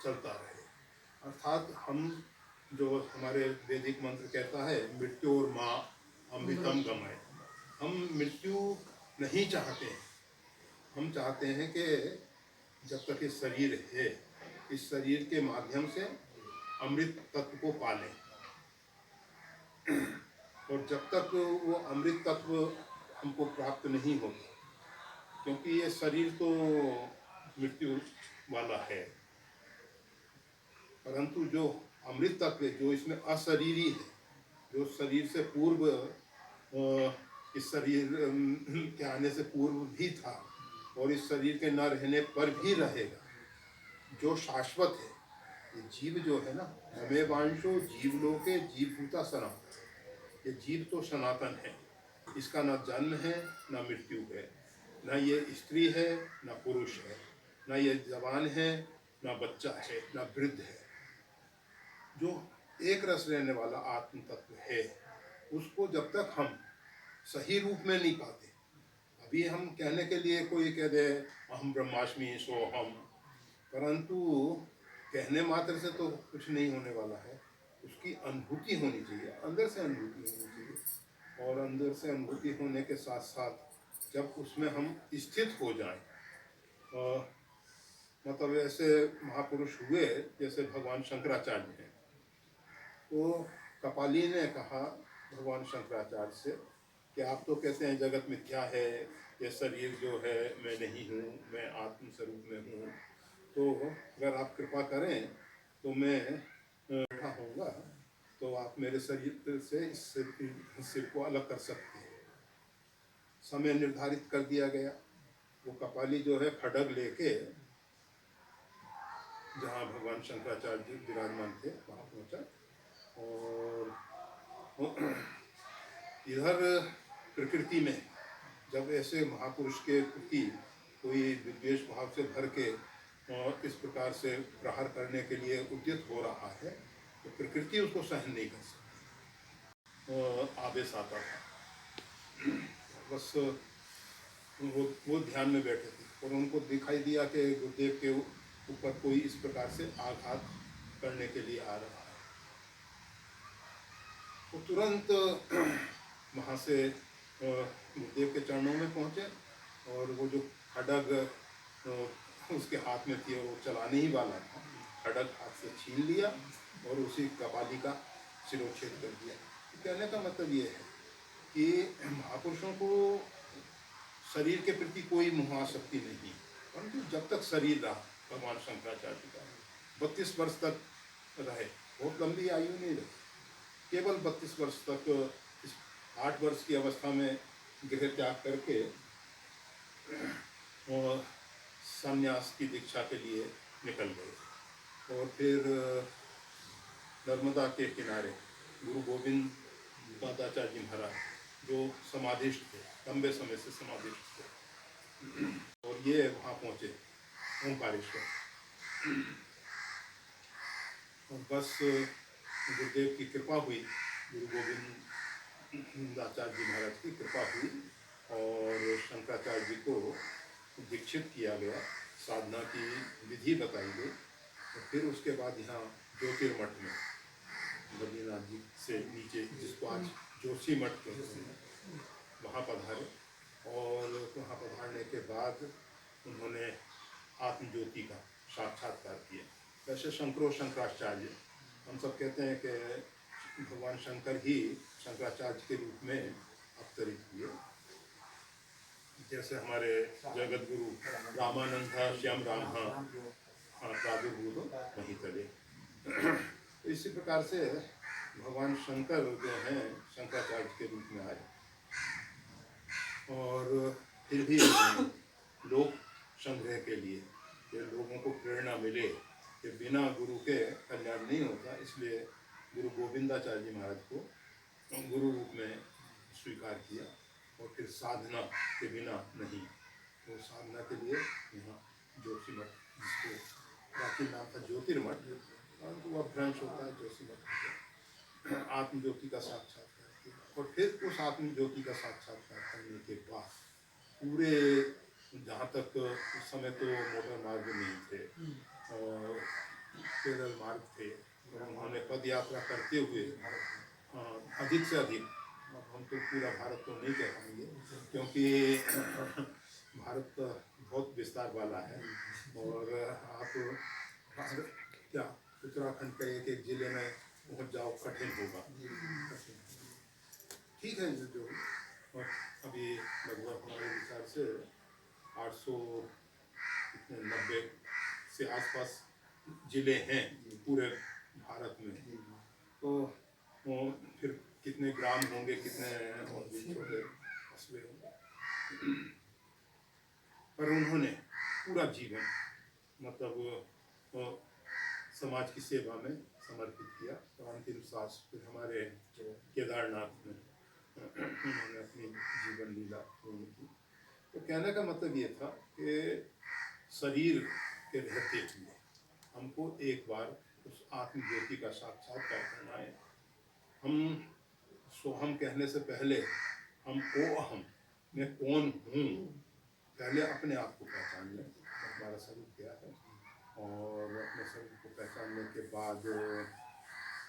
चलता रहे। अर्थात हम जो हमारे वैदिक मंत्र कहता है मृत्यु और माँ अमृतम गमय, हम मृत्यु नहीं चाहते हैं। हम चाहते हैं कि जब तक ये शरीर है, इस शरीर के माध्यम से अमृत तत्व को पालें, और जब तक वो अमृत तत्व हमको प्राप्त नहीं होगा, क्योंकि ये शरीर तो मृत्यु वाला है, परंतु जो अमृत तत्व है, जो इसमें अशरीरी है, जो शरीर से पूर्व इस शरीर के आने से पूर्व भी था और इस शरीर के न रहने पर भी रहेगा, जो शाश्वत है। ये जीव जो है ना, अमेवांशो जीवलोके जीवभूता सनातन, ये जीव तो सनातन है, इसका न जन्म है न मृत्यु है, न ये स्त्री है न पुरुष है, न ये जवान है न बच्चा है न वृद्ध है। जो एक रस रहने वाला आत्म तत्व है, उसको जब तक हम सही रूप में नहीं पाते, अभी हम कहने के लिए कोई कह दे अहम ब्रह्मास्मि सोहम, परंतु कहने मात्र से तो कुछ नहीं होने वाला है, उसकी अनुभूति होनी चाहिए, अंदर से अनुभूति होनी चाहिए। और अंदर से अनुभूति होने के साथ साथ जब उसमें हम स्थित हो जाएं, मतलब ऐसे महापुरुष हुए जैसे भगवान शंकराचार्य हैं, तो कपाली ने कहा भगवान शंकराचार्य से कि आप तो कहते हैं जगत मिथ्या है, ये शरीर जो है मैं नहीं हूँ, मैं आत्म स्वरूप में हूँ, तो अगर आप कृपा करें तो मैं बैठा होऊंगा, तो आप मेरे शरीर से इस सिर को अलग कर सकते हैं। समय निर्धारित कर दिया गया। वो कपाली जो है खड्ग लेके जहाँ भगवान शंकराचार्य जी विराजमान थे वहाँ पहुँचा, और इधर प्रकृति में जब ऐसे महापुरुष के प्रति कोई विद्वेष भाव से भर के इस प्रकार से प्रहार करने के लिए उद्यत हो रहा है, तो प्रकृति उसको सहन नहीं कर सकती, आवेश आता था। बस वो ध्यान में बैठे थे और उनको दिखाई दिया कि गुरुदेव के ऊपर कोई इस प्रकार से आघात करने के लिए आ रहा है, वो तुरंत वहाँ से गुरुदेव के चरणों में पहुँचे, और वो जो खड्ग उसके हाथ में थी और वो चलाने ही वाला था, खड्ग हाथ से छीन लिया और उसी कपाली का सिरोच्छेद कर दिया। तो कहने का मतलब ये है कि महापुरुषों को शरीर के प्रति कोई मोहासक्ति नहीं, परंतु जब तक शरीर रहा, भगवान शंकराचार्य का 32 वर्ष तक रहे, बहुत लंबी आयु नहीं रही, केवल 32 वर्ष तक। 8 वर्ष की अवस्था में गृह त्याग करके और संन्यास की दीक्षा के लिए निकल गए, और फिर नर्मदा के किनारे गुरु गोविंद दादाचार्य जी महाराज जो समाधिष्ठ थे, लंबे समय से समाधिष्ठ थे, और ये वहाँ पहुँचे ओंकारेश्वर। और बस गुरुदेव की कृपा हुई, गुरु गोविंद आचार्य जी महाराज की कृपा हुई, और शंकराचार्य जी को दीक्षित किया गया, साधना की विधि बताई गई, और फिर उसके बाद यहाँ ज्योतिर्मठ में बद्रीनाथ जी से नीचे, जिसको आज जोशी मठ कहते हैं, वहाँ पधारे, और वहाँ पधारने के बाद उन्होंने आत्मज्योति का साक्षात्कार किया। वैसे शंकरो शंकराचार्य, हम सब कहते हैं कि भगवान शंकर ही शंकराचार्य के रूप में अवतरित हुए, जैसे हमारे जगत गुरु रामानंद श्याम राम प्रादुर्भूत वहीं तले। तो इसी प्रकार से भगवान शंकर जो हैं शंकराचार्य के रूप में आए, और फिर भी लोक संग्रह के लिए, कि लोगों को प्रेरणा मिले कि बिना गुरु के कल्याण नहीं होता, इसलिए गुरु गोविंदाचार्य जी महाराज को गुरु रूप में स्वीकार किया, और फिर साधना के बिना नहीं, तो साधना के लिए यहाँ जोशीमठ, जिसको प्राचीन नाम था ज्योतिर्मठ, परंतु वह भ्रंश होता है जोशीमठ, आत्मज्योति का साक्षात्कार किया। और फिर उस आत्मज्योति का साक्षात्कार करने के बाद पूरे, जहाँ तक उस समय तो मोटर मार्ग नहीं थे, और पैदल मार्ग थे, और उन्होंने पद यात्रा करते हुए अधिक से अधिक, हम तो पूरा भारत तो नहीं कह पाएंगे क्योंकि भारत बहुत विस्तार वाला है, और आप क्या उत्तराखंड के एक एक जिले में पहुंच जाओ कठिन होगा। ठीक है, जो और अभी लगभग हमारे विचार से 890 से आसपास जिले हैं पूरे भारत में, तो फिर कितने ग्राम होंगे, कितने और भी छोटे कस्बे होंगे, पर उन्होंने पूरा जीवन मतलब समाज की सेवा में समर्पित किया। तो अंतिम सांस फिर हमारे केदारनाथ में उन्होंने अपनी जीवन लीला पूर्ण की। तो कहने का मतलब ये था कि शरीर के रहते हुए हमको एक बार उस आत्मज्योति का साक्षात्कार करना है। हम सोहम कहने से पहले हम को अहम, मैं कौन हूँ, पहले अपने आप को पहचान लें हमारा स्वरूप क्या है, और अपने स्वरूप को पहचानने के बाद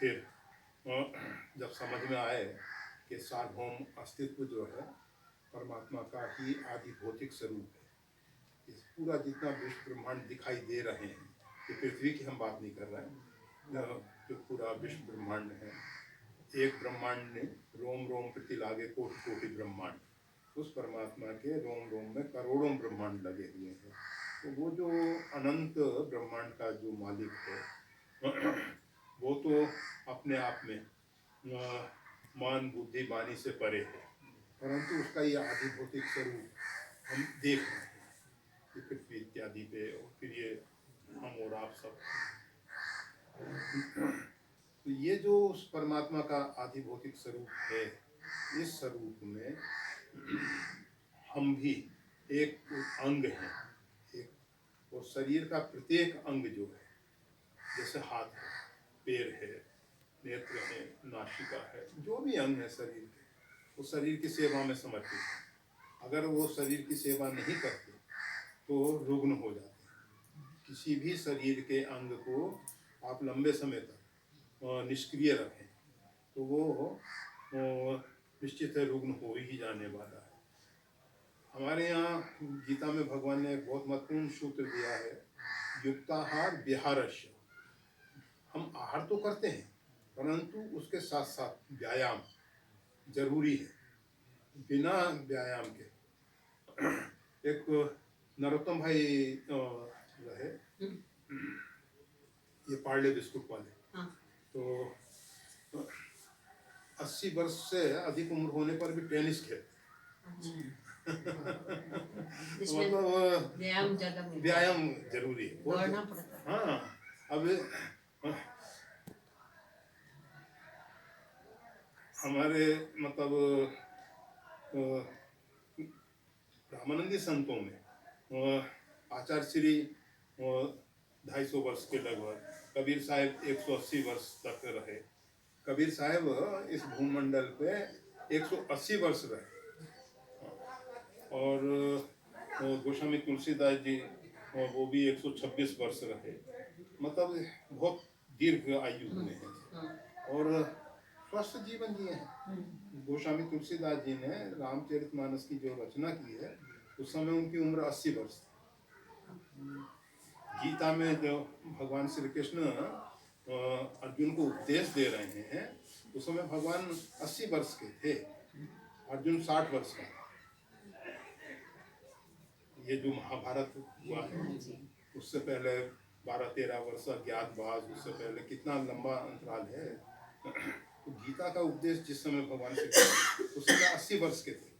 फिर जब समझ में आए कि सार्वभौम अस्तित्व जो है परमात्मा का ही आदि भौतिक स्वरूप है, इस पूरा जितना विश्व ब्रह्मांड दिखाई दे रहे हैं, कि पृथ्वी की हम बात नहीं कर रहे हैं, जो पूरा विश्व ब्रह्मांड है, एक ब्रह्मांड ने रोम रोम प्रति लागे कोटि कोटि ब्रह्मांड, उस परमात्मा के रोम रोम में करोड़ों ब्रह्मांड लगे हुए हैं। तो वो जो अनंत ब्रह्मांड का जो मालिक है वो तो अपने आप में मान बुद्धि वाणी से परे है, परंतु उसका ये आदि भौतिक स्वरूप हम देख रहे हैं कि पृथ्वी इत्यादि पे, और फिर ये हम और आप सब। तो ये जो उस परमात्मा का आदि भौतिक स्वरूप है, इस स्वरूप में हम भी एक अंग हैं, एक, और शरीर का प्रत्येक अंग जो है, जैसे हाथ है, पैर है, नेत्र है, नासिका है, जो भी अंग है शरीर के, वो शरीर की सेवा में समर्पित है। अगर वो शरीर की सेवा नहीं करते तो रुग्ण हो जाते हैं। किसी भी शरीर के अंग को आप लंबे समय तक निष्क्रिय रखें तो वो निश्चित है रुग्ण हो ही जाने वाला है। हमारे यहाँ गीता में भगवान ने एक बहुत महत्वपूर्ण सूत्र दिया है, युक्ताहार विहारस्य। हम आहार तो करते हैं, परंतु उसके साथ साथ व्यायाम जरूरी है। बिना व्यायाम के एक नरोत्तम भाई रहे, ये पार्ले बिस्कुट वाले, तो 80 वर्ष से अधिक उम्र होने पर भी टेनिस खेलते। मतलब व्यायाम जरूरी है, दौड़ना पड़ता है। हाँ, अब हमारे मतलब रामानंदी संतों में आचार्य श्री 250 वर्ष के लगभग, कबीर साहब 180 वर्ष तक रहे। कबीर साहब इस भूमंडल पे 180 वर्ष रहे, और गोस्वामी तुलसीदास जी वो भी 126 वर्ष रहे। मतलब बहुत दीर्घ आयु में हैं, और स्वस्थ जीवन जिए हैं। गोस्वामी तुलसीदास जी ने रामचरितमानस की जो रचना की है, उस समय उनकी उम्र 80 वर्ष थी। गीता में जो भगवान श्री कृष्ण अर्जुन को उपदेश दे रहे हैं, उस समय भगवान 80 वर्ष के थे, अर्जुन 60 वर्ष का। ये जो महाभारत हुआ है, उससे पहले 12-13 वर्ष अज्ञातवास, उससे पहले कितना लंबा अंतराल है। तो गीता का उपदेश जिस समय भगवान से उस समय 80 वर्ष के थे,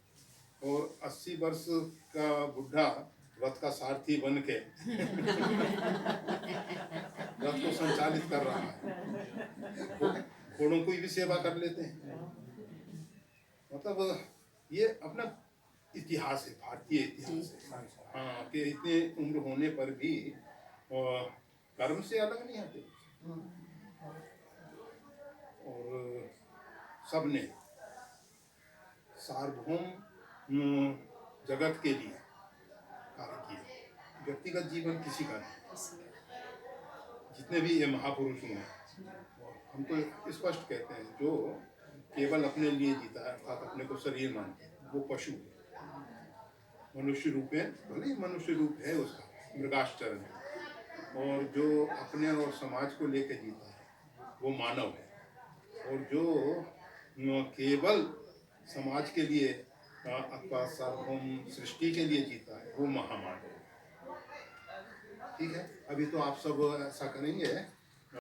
और 80 वर्ष का बुढ़ा रथ का सारथी बन के रथ को संचालित कर रहा है, घोड़ों की भी सेवा कर लेते हैं। मतलब ये अपना इतिहास है, भारतीय इतिहास है। हाँ, कि इतने उम्र होने पर भी कर्म से अलग नहीं आते, और सबने सार्वभौम जगत के लिए कार्य किया। व्यक्तिगत जीवन किसी का नहीं, जितने भी ये महापुरुष हुए हम तो स्पष्ट कहते हैं जो केवल अपने लिए जीता है अर्थात अपने को शरीर मानते हैं वो पशु है। मनुष्य रूप में भले ही मनुष्य रूप है उसका मृगाश्चरण है, और जो अपने और समाज को लेकर जीता है वो मानव है, और जो केवल समाज के लिए अथवा सार्वभौम सृष्टि के लिए जीता है वो महामानव है। ठीक है, अभी तो आप सब ऐसा करेंगे